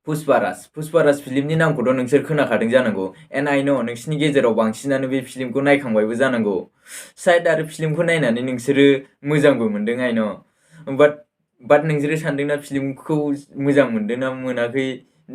पुष्पाराज फिल्मनि नामखौथ' नोंसोर खोनाखादों जानांगौ एन्ड आइ नो नोंसिनि गेजेराव बांसिनानो बे फिल्मखौ नायखांबायबो जानांगौ शायद आरो फिल्मखौ नायनानै नोंसोरो मोजांबो मोनदों आइ नो बाट नोंसोरो सानदोंना फिल्मखौ मोजां मोनदों ना मोनाखै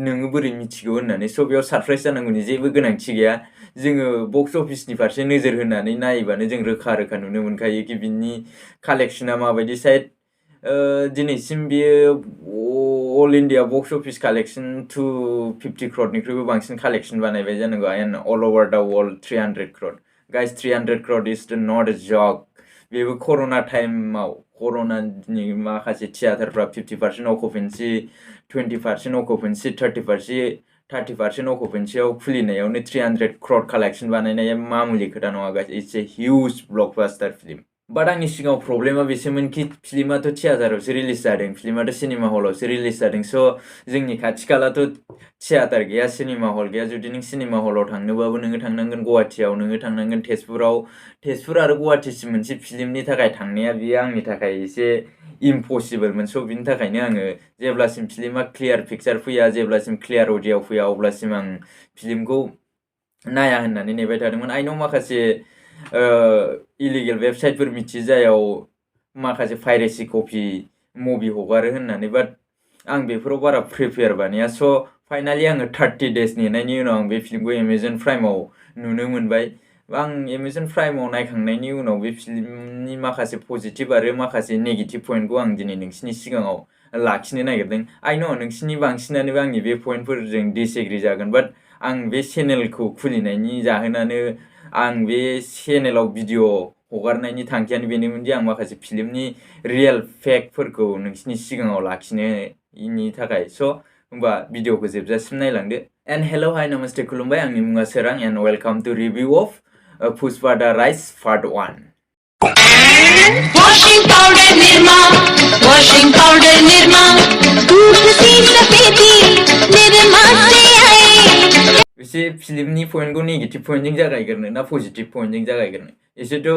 नोङो बोरै मिथिगौ होननानै स' बेयाव सारप्राइज जानांगौनि जेबो गोनांथि गैया जोङो बक्स अफिसनि फारसे नोजोर होनानै नायोबानो जों रोखा नुनो मोनखायो कि बिनि कालेक्सना माबायदि साइड दिनैसिम बियो all India box office collection 250 crore बांसिन कालेक्सन बानायबाय जानांगौ and all over the world 300 crore guys 300 crore is not a joke बेबो कर'ना टाइमाव कर'नानि माखासे थियेटारफ्रा 50% अकुपेन्सि 20% अकुपेन्सि 30% अकुपेन्सियाव खुलिनायावनो 300 crore कालेक्सन बानायनाया मामुलि खोथा नङा guys it's a huge blockbuster film but आंनि सिगाङाव प्रब्लेमा बेसोमोन कि फिल्माथ' थियेटारावसो रिलिज जादों फिल्माथ' सिनेमा हलावसो रिलिज जादों स' जोंनि खाथि खालाथ' थियेटार गैया सिनेमा हल गैया जुदि नों सिनेमा हलाव थांनोबाबो नोङो थांनांगोन गुवाहाटियाव नोङो थांनांगोन तेजपुर आरो गुवाहाटिसिम मोनसे फिल्मनि थाखाय थांनाया बियो आंनि थाखाय एसे इम्पसिबोलमोन स' बिनि थाखायनो आङो जेब्लासिम फिल्मा क्लियार पिक्चार फैया जेब्लासिम क्लियार अडिअ फैया अब्लासिम आं फिल्मखौ नाया होननानै नेबाय थादोंमोन आइ नो माखासे इलिगेल वेबसाइटफोर मिथियो जायाव माखासे पाइरेसि कपि मुभि हगारो होननानै बाट आं बेफोराव बारा प्रिपेयार बानाया स' फाइनालि आङो 30 days नेनायनि उनाव आं बे फिल्मखौ एमाजन प्राइमाव नुनो मोनबाय आं एमाजन प्राइमाव नायखांनायनि उनाव बे फिल्मनि माखासे पजिटिभ आरो माखासे नेगेटिभ पइन्टखौ आं दिनै नोंसिनि सिगाङाव लाखिनो नागिरदों आइ नो नोंसिनि बांसिनानो आंनि बे पइन्टफोरजों डिसएग्री जागोन बाट आं बे चेनेलखौ खुलिनायनि जाहोनानो आं बे चेनेलाव भिडिअ हगारनायनि थांखियानो बेनोमोन दि आं माखासे फिल्मनि रियेल फेक्टफोरखौ नोंसिनि सिगाङाव लाखिनायनि थाखाय स' होमबा भिडिअखौ जोबजासिम नायलांदो एन्ड हेल' हाय नमस्ते खुलुमबाय आंनि मुङा सोरां and welcome to review of Pushpa the rise part 1 washing powder nirma दूध सी सफेदी निर्मा से आए एसे फिल्मनि पइन्टखौ नेगेटिभ पइन्टजों जागायग्रोनो ना पजिटिभ पइन्टजों जागायग्रोनो एसेथ'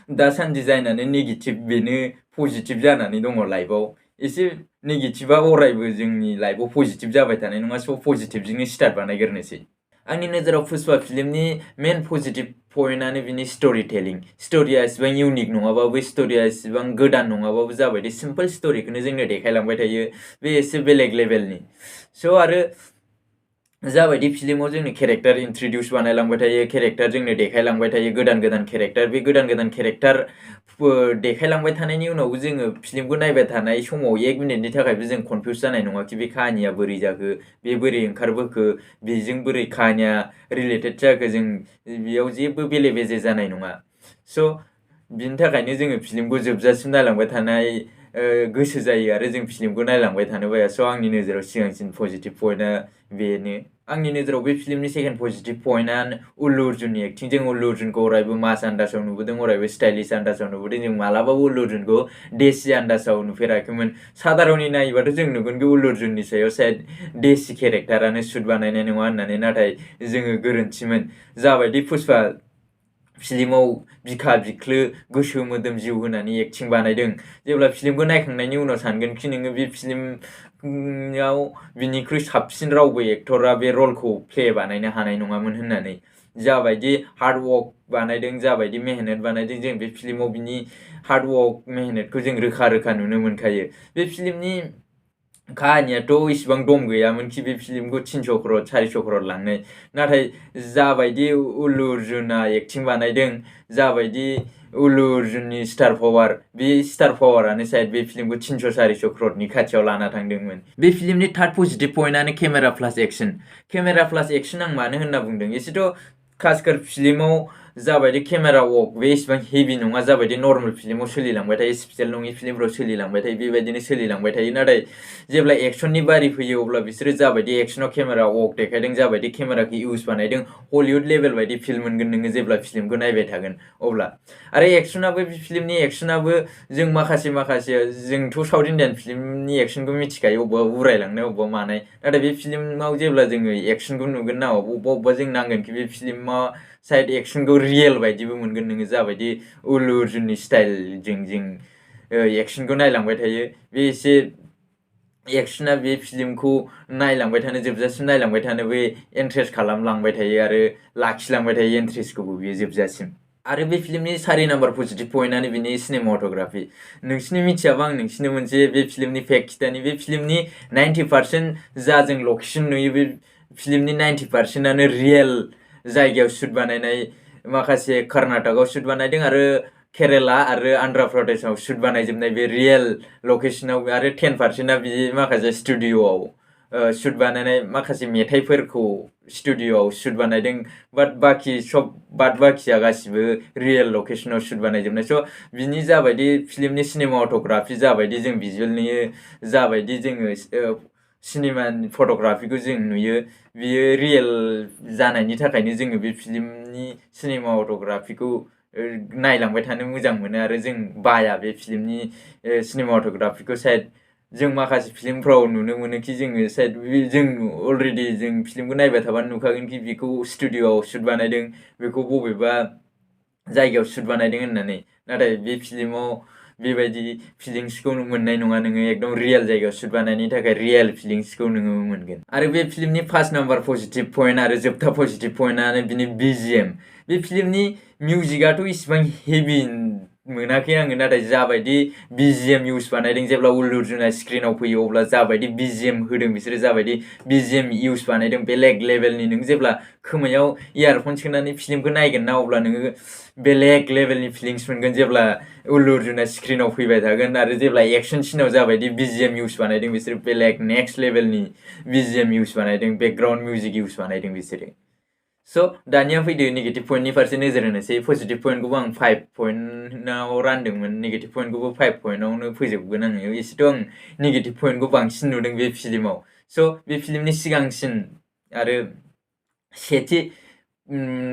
दासान्दि जायनानै नेगेटिभ बेनो पजिटिभ जानानै दङ लाइफआव एसे नेगेटिभा अरायबो जोंनि लाइफआव पजिटिभ जाबाय थानाय नङा स' पजिटिभजोंनो स्टार्ट बानायग्रोनोसै आंनि नोजोराव पुष्पा फिल्मनि मेन पजिटिभ पइन्टआनो बिनि स्ट'रि टेलिं स्ट'रिया एसेबां इउनिक नङाबाबो स्ट'रिया एसेबां गोदान नङाबाबो जाबायदि सिम्पोल स्ट'रिखौनो जोंनो देखायलांबाय थायो बे एसे बेलेग लेभेलनि स' आरो जाबायदि फिल्माव जोंनो केरेक्टार इन्ट्रडिउस बानायलांबाय थायो केरेक्टार जोंनो देखायलांबाय थायो गोदान केरेक्टार बे गोदान केरेक्टार देखायलांबाय थानायनि उनावबो जोङो फिल्मखौ नायबाय थानाय समाव 1 मिनिटनि थाखायबो जों कनफिउज जानाय नङा कि बे काहानिया बोरै जाखो बे बोरै ओंखारबोखो बेजों बोरै काहानिया रिलेटेड जाखो जों बेयाव जेबो बेले बेजे जानाय नङा स' बिनि थाखायनो जोङो फिल्मखौ जोबजासिम नायलांबाय थानाय गोसो जायो आरो जों फिल्मखौ नायलांबाय थानो बाया स' आंनि नोजोराव सिगांसिन पजिटिभ पइन्टआ बेनो आंनि नोजोराव बे फिल्मनि सेकेन्ड पजिटिभ पइन्टआ उल्लु अर्जुननि एक्टिं जों उल्लु अर्जुनखौ अरायबो मास आन्दासाव नुबोदों अरायबो स्टाइलिश आन्दासाव नुबोदों जों मालाबाबो उल्लु अर्जुनखौ देसि आन्दासाव नुफेराखैमोन सादारननि नायोबाथ' जों नुगोन कि उल्लु अर्जुननि सायाव साइड देसि केरेक्टारानो सुट बानायनाय नङा होननानै नाथाय जोङो गोरोन्थिमोन जाबायदि पुष्पा फिल्माव बिखा बिख्लो गोसो मोदोम जिउ होनानै एक्टिं बानायदों जेब्ला फिल्मखौ नायखांनायनि उनाव सानगोन कि नोङो बे फिल्माव बिनिख्रुइ साबसिन रावबो एक्टरा बे रलखौ प्ले बानायनो हानाय नङामोन होननानै जाबायदि हार्डवर्क बानायदों जाबायदि मेहनत बानायदों जों बे फिल्माव बिनि हार्डवर्क मेहनतखौ जों रोखा नुनो मोनखायो बे फिल्मनि काहानियाथ' इसिबां दम गैयामोन कि बे फिल्मखौ 300 crore 400 crore लांनाय नाथाय जाबायदि उल्लु अर्जुना एक्टिं बानायदों जाबायदि उल्लु अर्जुननि स्टार पावार बे स्टार पावारानो साइड बे फिल्मखौ 300-400 crore खाथियाव लाना थांदोंमोन बे फिल्मनि थार्ड पजिटिभ पइन्टआनो केमेरा प्लास एक्सन आं मानो होनना बुंदों एसेथ' खासकर फिल्माव जाबायदि केमेरा वर्क बे इसिबां हेभि नङा जाबायदि नर्मेल फिल्माव सोलिलांबाय थायो स्पेसियेल नङि फिल्मफ्राव सोलिलांबाय थायो बेबायदिनो सोलिलांबाय थायो नाथाय जेब्ला एक्सननि बारि फैयो अब्ला बिसोरो जाबायदि एक्सनाव केमेरा वर्क देखायदों जाबायदि केमेराखौ इउज बानायदों हलिउड लेभेल बायदि फिल्म मोनगोन नोङो जेब्ला फिल्मखौ नायबाय थागोन अब्ला आरो एक्सनाबो बे फिल्मनि एक्सनाबो जों माखासे जोंथ' साउथ इन्डियान फिल्मनि एक्सनखौ मिथिखायो अबेबा उरायलांनाय अबेबा मानाय नाथाय बे फिल्माव जेब्ला जोङो एक्सनखौ नुगोन ना अबेबा जों नांगोन कि बे फिल्मा साइड एक्सनखौ रियेल बायदिबो मोनगोन नोङो जाबायदि उल्लु अर्जुननि स्टाइलजों जों एक्सनखौ नायलांबाय थायो बे एसे एक्सना बे फिल्मखौ नायलांबाय थानो जोबजासिम नायलांबाय थानो बे इन्ट्रेस्ट खालामलांबाय थायो आरो लाखिलांबाय थायो इन्ट्रेस्टखौबो बेयो जोबजासिम। आरो बे फिल्मनि 4 नाम्बार पजिटिभ पइन्टआनो बिनि सिनेमाट'ग्राफि। नोंसिनि मिथियाबा आं नोंसिनो मोनसे बे फिल्मनि फेक्ट खिथानि। बे फिल्मनि 90% जा जों लकेसन नुयो बे फिल्मनि 90%आनो रियेल जायगायाव शुट बानायनाय। माखासे कर्नाटकआव शुट बानायदों आरो केरेला आरो आन्ध्र प्रदेशआव शुट बानायजोबनाय बे रियेल लकेसनाव। आरो 10%आ बि माखासे स्टुडिअ'आव शुट बानायनाय माखासे मेथाइफोरखौ स्टुडिअ'आव शुट बानायदों। बाद बाखिया गासिबो रियेल लकेसनाव शुट बानायजोबनाय। स' बिनि जाबायदि फिल्मनि सिनेमाट'ग्राफि जाबायदि जों भिजुअल नुयो, जाबायदि जोङो सिनेमानि फट'ग्राफिखौ जों नुयो, बियो रियेल जानायनि थाखायनो जोङो बे फिल्मनि सिनेमाट'ग्राफिखौ नायलांबाय थानो मोजां मोनो आरो जों बाया बे फिल्मनि सिनेमाट'ग्राफिखौ। साइड जों माखासे फिल्मफ्राव नुनो मोनोखि जोङो साइड जों अलरेडि जों फिल्मखौ नायबाय थाबानो नुखागोनखि बेखौ स्टुडिअ'आव शुट बानायदों, बेखौ बबेबा जायगायाव शुट बानायदों होननानै। नाथाय बे फिल्माव बेबायदि फिलिंसखौ मोननाय नङा नोङो। एकदम रियेल जायगायाव शुट बानायनायनि थाखाय रियेल फिलिंसखौ नोङो मोनगोन। आरो बे फिल्मनि 1 नाम्बार पजिटिभ पइन्ट आरो जोबथा पजिटिभ पइन्टआनो बिनि BGM। बे फिल्मनि मिउजिकआथ' इसिबां हेभि मोनाखै आङो, नाथाय जाबायदि BGM इउज बानायदों, जेब्ला उल्लु अर्जुना स्क्रिनाव फैयो अब्ला जाबायदि BGM होदों बिसोरो, जाबायदि BGM इउज बानायदों बेलेग लेभेलनि। नों जेब्ला खोमायाव इयारफन सोनानै फिल्मखौ नायगोन ना, अब्ला नोङो बेलेग लेभेलनि फिलिंस मोनगोन जेब्ला उल्लु अर्जुना स्क्रिनाव फैबाय थागोन। आरो जेब्ला एक्सन सिनाव जाबायदि BGM इउज बानायदों बिसोरो बेलेग नेक्स्ट लेभेलनि BGM इउज बानायदों, बेकग्राउन्ड मिउजिक इउज बानायदों बिसोरो। स' दानिया फैदो नेगेटिभ पइन्टनि फारसे नोजोर होनोसै। पजिटिभ पइन्टखौबो आं 5 पइन्टआव रानदोंमोन, नेगेटिभ पइन्टखौबो 5 पइन्टआवनो फोजोबगोन आङो। एसेथ' आं नेगेटिभ पइन्टखौ बांसिन नुदों बे फिल्माव। स' बे फिल्मनि सिगांसिन आरो सेथि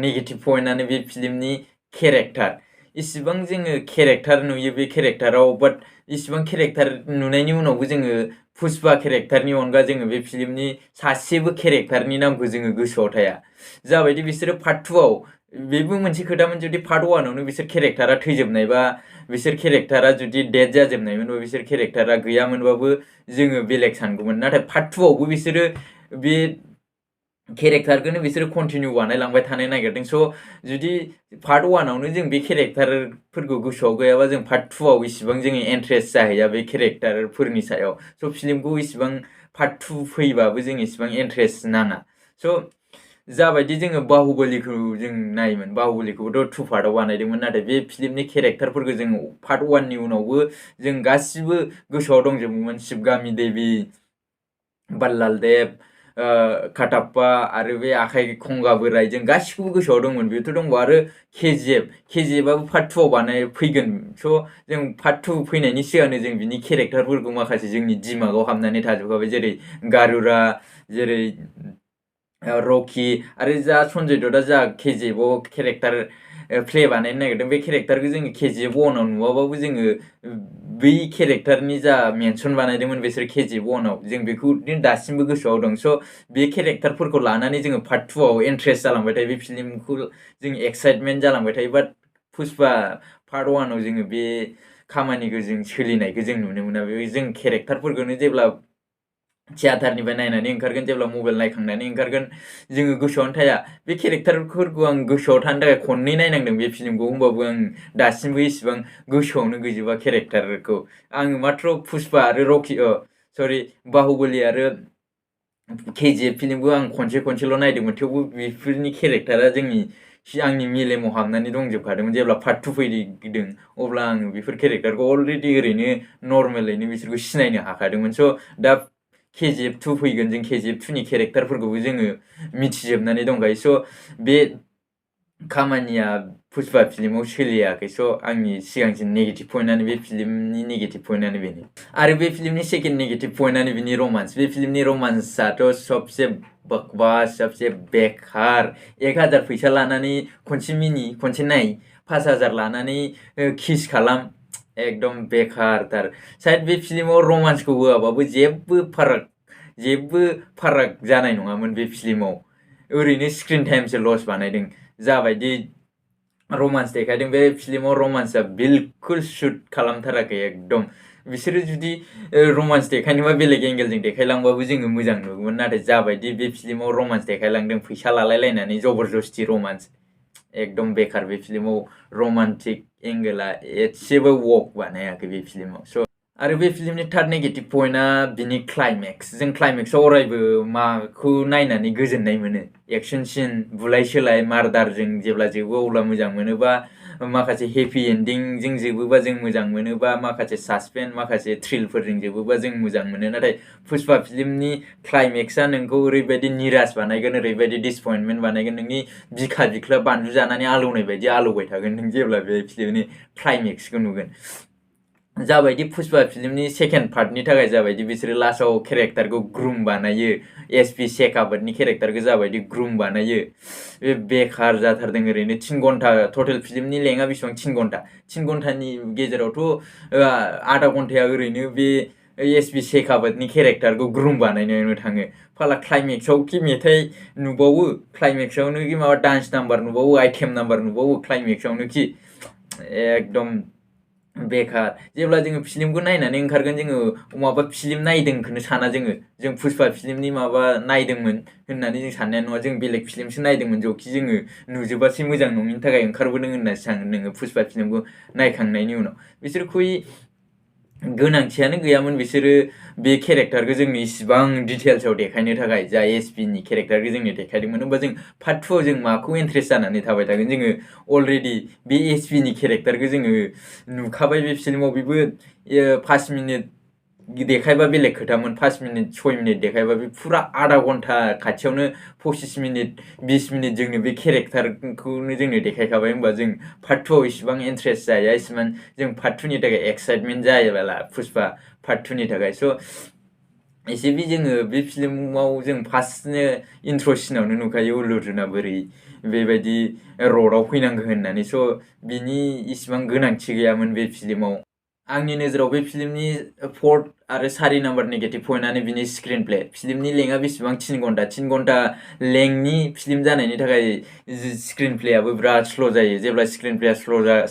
नेगेटिभ पइन्टआनो बे फिल्मनि केरेक्टार। इसिबां जोङो केरेक्टार नुयो बे केरेक्टाराव, बाट इसिबां केरेक्टार नुनायनि उनावबो जोङो पुष्पा केरेक्टारनि अनगा जोङो बे फिल्मनि सासेबो केरेक्टारनि नामखौ जोङो गोसोआव थाया। जाबायदि बिसोरो पार्ट 2आव, बेबो मोनसे खोथामोन, जुदि पार्ट 1आवनो बिसोर केरेक्टारा थैजोबनायबा, बिसोर केरेक्टारा जुदि डेड जाजोबनायमोनबा, बिसोर केरेक्टारा गैयामोनबाबो जोङो बेलेग सानगौमोन। नाथाय पार्ट 2आवबो बिसोरो बे केरेक्टारखौनो बिसोरो कन्टिनिउ बानायलांबाय थानो नागिरदों। स' जुदि पार्ट 1आवनो जों बे केरेक्टारफोरखौ गोसोआव गैयाबा, जों पार्ट 2आव इसिबां जोङो इन्ट्रेस्ट जाहैया बे केरेक्टारफोरनि सायाव। स' फिल्मखौ इसिबां पार्ट 2 फैबाबो जों इसिबां इन्ट्रेस्ट नाङा। स' जाबायदि जोङो बाहुबलिखौ जों नायोमोन, बाहुबलिखौबोथ' 2 पार्टआव बानायदोंमोन, नाथाय बे फिल्मनि केरेक्टारफोरखौ जों पार्ट 1नि उनावबो जों गासिबो गोसोआव दंजोबोमोन। शिबगामि देबि, बल्लाल देब, काटाप्पा आरो बे आखाइ खंगा बोराय, जों गासिखौबो गोसोआव दंमोन। बेथ' दंबावो आरो केजिएफआबो पार्ट 2आव फैगोन। स' जों पार्ट 2 फैनायनि सिगांनो जों बिनि केरेक्टारफोरखौ माखासे जोंनि दिमागाव हाबनानै थाजोबखाबाय, जेरै गारुरा, जेरै रकि, आरो जा सन्जय दत्तआ जा केजिएफआव केरेक्टार प्ले बानायनो नागिरदों, बे केरेक्टारखौ जोङो केजिएफ 1आव नुवाबाबो जोङो बै केरेक्टारनि जा मेनसन बानायदोंमोन बिसोर केजिएफ 1आव, जों बेखौ दासिमबो गोसोआव दं। स' बे केरेक्टारफोरखौ लानानै जोङो पार्ट 2आव इन्ट्रेस्ट जालांबाय थायो, बे फिल्मखौ जों एक्साइटमेन्ट जालांबाय थायो। बाट पुष्पा पार्ट 1आव जोङो बे खामानिखौ जों सोलिनायखौ जों नुनो मोना। बे जों केरेक्टारफोरखौनो जेब्ला थियाटारनिफ्राय नायनानै ओंखारगोन, जेब्ला मबाइल नायखांनानै ओंखारगोन, जोङो गोसोआवनो थाया। बे केरेक्टारफोरखौ आं गोसोआव थानो थाखाय खननै नायनांदों बे फिल्मखौ, होमबाबो आं दासिमबो इसिबां गोसोआवनो गैजोबा केरेक्टारखौ। आङो माथ्र पुष्पा आरो बाहुबलि आरो केजिएफ फिल्मखौ आं खनसेल' नायदोंमोन, थेवबो बेफोरनि केरेक्टारा आंनि मेलेमाव हाबनानै दंजोबखादोंमोन। जेब्ला पार्ट 2 फैदों अब्ला आङो बेफोर केरेक्टारखौ अलरेडि ओरैनो नर्मेलैनो बिसोरखौ सिनायनो हाखादोंमोन। स' दा केजिएफ 2 फैगोन, जों केजिएफ 2नि केरेक्टारफोरखौबो जोङो मिथिजोबनानै दंखायो। स' बे खामानिया पुष्पा फिल्माव सोलियाखै। स' आंनि सिगांसिन नेगेटिभ पइन्टआनो बे फिल्मनि नेगेटिभ पइन्टआनो बेनो। आरो बे फिल्मनि सेकेन्ड नेगेटिभ पइन्टआनो बिनि रमान्स। बे फिल्मनि रमान्सआथ' सबसे बकवास, सबसे बेकार। 1000 फैसा लानानै खनसे नाय, 5000 लानानै किस खालाम, एकदम बेकारथार। साइड बे फिल्माव रमान्सखौ होआबाबो जेबो फाराग जानाय नङामोन बे फिल्माव। ओरैनो स्क्रिन टाइमसो लस बानायदों। जाबायदि रमान्स देखायदों बे फिल्माव रमान्सआ बिल्कुल सुट खालामथाराखै एकदम बिसोरो जुदि रमान्स देखायनोबा बेलेग एंगेलजों देखायलांबाबो जोङो मोजां नुगौमोन नाथाय जाबायदि बे फिल्माव रमान्स देखायलांदों फैसा लालायलायनानै जबरदस्ति रमान्स एकदम बेकार बे फिल्माव रमान्टिक एंगेला एसेबो वर्क बानायाखै बे फिल्माव स' आरो बे फिल्मनि थार्ड नेगेटिभ पइन्टआ बिनि क्लाइमेक्स जों क्लाइमेक्सआव अरायबो माखौ नायनानै गोजोननाय मोनो एक्सन सिन बुलाय सोलाय मार्दारजों जेब्ला जोबो अब्ला मोजां मोनोबा माखासे हेपि एन्डिंजों जोबोबा जों मोजां मोनोबा माखासे सासपेन्स माखासे थ्रिलफोरजों जोबोबा जों मोजां मोनो नाथाय पुष्पा फिल्मनि क्लाइमेक्सआ नोंखौ ओरैबायदि निराश बानायगोन ओरैबायदि डिसपइन्टमेन्ट बानायगोन नोंनि बिखा बिख्ला बानलु जानानै आलौनाय बायदि आलौबाय थागोन नों जेब्ला बे फिल्मनि क्लाइमेक्सखौ नुगोन जाबायदि पुष्पा फिल्मनि सेकेन्ड पार्टनि थाखाय जाबायदि बिसोरो लास्टआव केरेक्टारखौ ग्रुम बानायो एसपि शेखावतनि केरेक्टारखौ जाबायदि ग्रुम बानायो बे बेकार जाथारदों ओरैनो 3 घन्टा टटेल फिल्मनि लेंथआ बेसेबां 3 घन्टा 3 घन्टानि गेजेरावथ' आधा घन्टाया ओरैनो बे एसपि शेखावतनि केरेक्टारखौ ग्रुम बानायनायावनो थाङो फाला क्लाइमेक्सआव कि मेथाइ नुबावो क्लाइमेक्सआवनो कि माबा डान्स नाम्बार नुबावो आइटेम नाम्बार नुबावो क्लाइमेक्सआवनो कि एकदम बेकार जेब्ला जोङो फिल्मखौ नायनानै ओंखारगोन जोङो माबा फिल्म नायदोंखौनो साना जों पुष्पा फिल्मनि माबा नायदोंमोन होननानै जों साननाया नङा जों बेलेग फिल्मसो नायदोंमोन जखि जोङो नुजोबासै मोजां नङिनि थाखाय ओंखारबोदों होननासो सानो नोङो पुष्पा फिल्मखौ नायखांनायनि उनाव बिसोरखौ गोनांथियानो गैयामोन बिसोरो बे केरेक्टारखौ जोंनो इसिबां डिटेल्सआव देखायनो थाखाय जा एसपिनि केरेक्टारखौ जोंनो देखायदोंमोन होमबा जों पार्ट 2आव जों माखौ इन्ट्रेस्ट जानानै थाबाय थागोन जोङो अलरेडि बे एसपिनि केरेक्टारखौ जोङो नुखाबाय बे फिल्माव बेबो 5 मिनिट देखायबा बेलेग खोथामोन 5 मिनिट 6 मिनिट देखायबा बे फुरा आधा घन्टा खाथियावनो 25 मिनिट 20 मिनिट जोंनो बे केरेक्टारखौनो जोंनो देखायखाबाय होमबा जों पार्ट 2आव इसिबां इन्ट्रेस्ट जाया इसिबां जों पार्ट 2नि थाखाय एक्साइटमेन्ट जायोबाला पुष्पा पार्ट 2नि थाखाय स' एसेबि जोङो बे फिल्माव जों फार्स्टनो इन्ट्र' सिनावनो नुखायो उल्लु अर्जुना बोरै बेबायदि रडआव फैनांगौ होननानै स' बिनि इसिबां गोनांथि गैयामोन बे फिल्माव आंनि नोजोराव बे फिल्मनि 4th आरो 4 नाम्बार नेगेटिभ पइन्टआनो बिनि स्क्रिन प्ले फिल्मनि लेंथआ बेसेबां 3 घन्टा लेंथनि फिल्म जानायनि थाखाय स्क्रिन प्लेआबो बिराद स्ल' जायो जेब्ला स्क्रिन प्लेआ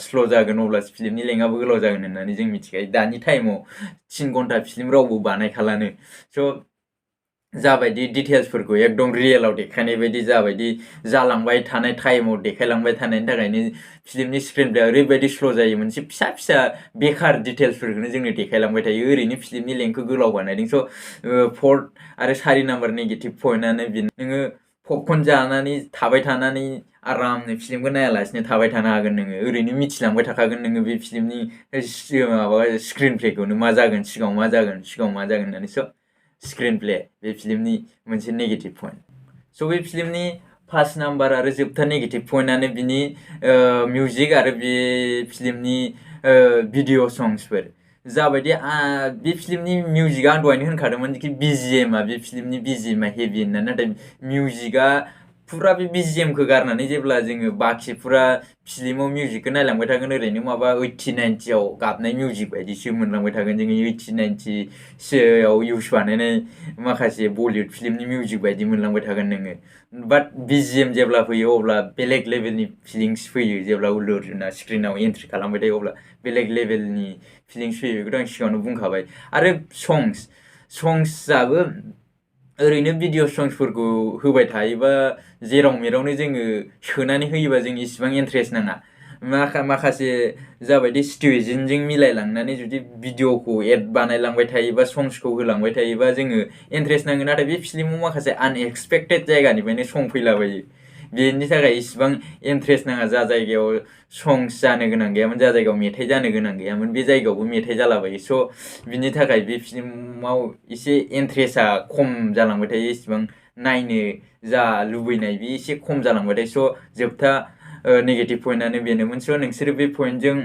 स्ल' जागोन अब्ला फिल्मनि लेंथआबो गोलाव जागोन होननानै जों मिथिखायो दानि टाइमाव 3 घन्टा फिल्म रावबो बानायखालानो स' जाबायदि डिटेल्सफोरखौ एकदम रियेलाव देखायनाय बायदि जाबायदि जालांबाय थानाय टाइमाव देखायलांबाय थानायनि थाखायनो फिल्मनि स्क्रिन प्लेआ ओरैबायदि स्ल' जायो मोनसे फिसा फिसा बेकार डिटेल्सफोरखौनो जोंनो देखायलांबाय थायो ओरैनो फिल्मनि लेंथखौ गोलाव बानायदों स' 4th आरो 4 नाम्बार नेगेटिभ पइन्टआनो बेनो नोङो पपकर्न जानानै थाबाय थानानै आरामनो फिल्मखौ नायालासिनो थाबाय थानो हागोन नोङो ओरैनो मिथिलांबाय थाखागोन नोङो बे फिल्मनि माबा स्क्रिन प्लेखौनो मा जागोन सिगाङाव मा जागोन होननानै स' स्क्रिन प्ले बे फिल्मनि मोनसे नेगेटिभ पइन्ट स' बे फिल्मनि 1 नाम्बार आरो जोबथा नेगेटिभ पइन्टआनो बिनि मिउजिक आरो बे फिल्मनि भिडिअ संग्सफोर जाबायदि बे फिल्मनि मिउजिकआ आं दहायनो होनखादोंमोन कि बिजिएमआ बे फिल्मनि बिजिएमआ हेभि होननानै नाथाय मिउजिकआ फुरा बे बिजिएमखौ गारनानै जेब्ला जोङो बाखि फुरा फिल्माव मिउजिकखौ नायलांबाय थागोन ओरैनो माबा 80-90आव गाबनाय मिउजिक बायदिसो मोनलांबाय थागोन जोङो 80-90सोआव इउस बानायनाय माखासे बलिउड फिल्मनि मिउजिक बायदि मोनलांबाय थागोन नोङो बाट बिजिएम जेब्ला फैयो अब्ला बेलेग लेभेलनि फिलिंस फैयो जेब्ला उल्लु अर्जुना स्क्रिनाव एन्ट्रि खालामबाय थायो अब्ला बेलेग लेभेलनि फिलिंस फैयो बेखौथ' आं सिगाङावनो बुंखाबाय आरो संग्सआबो ओरैनो भिडिअ संग्सफोरखौ होबाय थायोबा जेराव मेरावनो जोङो सोनानै होयोबा जों इसिबां इन्ट्रेस्ट नाङा माखासे जाबायदि सिटुएशनजों मिलायलांनानै जुदि भिडिअखौ एड बानायलांबाय थायोबा संग्सखौ होलांबाय थायोबा जोङो इन्ट्रेस्ट नाङो नाथाय बे फिल्माव माखासे आनएक्सपेक्टेड जायगानिफ्रायनो सं फैलाबायो बेनि थाखाय इसिबां इन्ट्रेस्ट नाङा जा जायगायाव संग्स जानो गोनां गैयामोन जा जायगायाव मेथाइ जानो गोनां गैयामोन बे जायगायावबो मेथाइ जालाबायो स' बिनि थाखाय बे फिल्माव एसे इन्ट्रेस्टआ खम जालांबाय थायो इसिबां नायनो जा लुबैनाय बे एसे खम जालांबाय थायो स' जोबथा नेगेटिभ पइन्टआनो बेनोमोन स' नोंसोरो बे पइन्टजों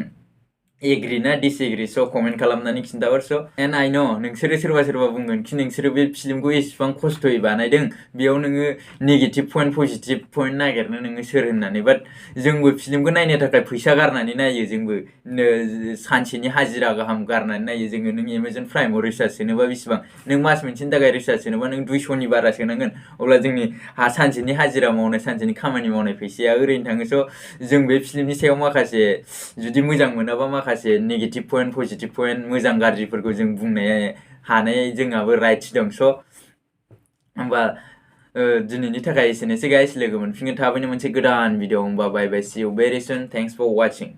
एग्री ना डिसएग्री स' कमेन्ट खालामनानै खिन्थाहर स' एन्ड आइ नो नोंसोरो सोरबा बुंगोन कि नोंसोरो बे फिल्मखौ एसेबां खस्थ'यै बानायदों बेयाव नोङो नेगेटिभ पइन्ट पजिटिभ पइन्ट नागिरनो नोङो सोर होननानै बाट जोंबो फिल्मखौ नायनो थाखाय फैसा गारनानै नायो जोंबो सानसेनि हाजिरा गाहाम गारनानै नायो जोङो नों एमाजन प्राइमाव रिसार्ज सोनोबा बेसेबां नों मास मोनसेनि थाखाय रिसार्ज सोनोबा नों 200नि बारा सोनांगोन अब्ला जोंनि सानसेनि हाजिरा मावनाय सानसेनि खामानि मावनाय फैसाया ओरैनो थाङो स' जों बे फिल्मनि सायाव माखासे जुदि मोजां मोनाबा माखासे नेगेटिभ पइन्ट पजिटिभ पइन्ट मोजां गाज्रिफोरखौ जों बुंनो हानाय जोंहाबो राइट्स दं स' होमबा दिनैनि थाखाय एसेनोसै गाइस लोगो मोनफिनगोन थाबैनो मोनसे गोदान भिडिअ होमबा बाय बाय सी इउ भेरि सुन थेंक्स फर वाचिं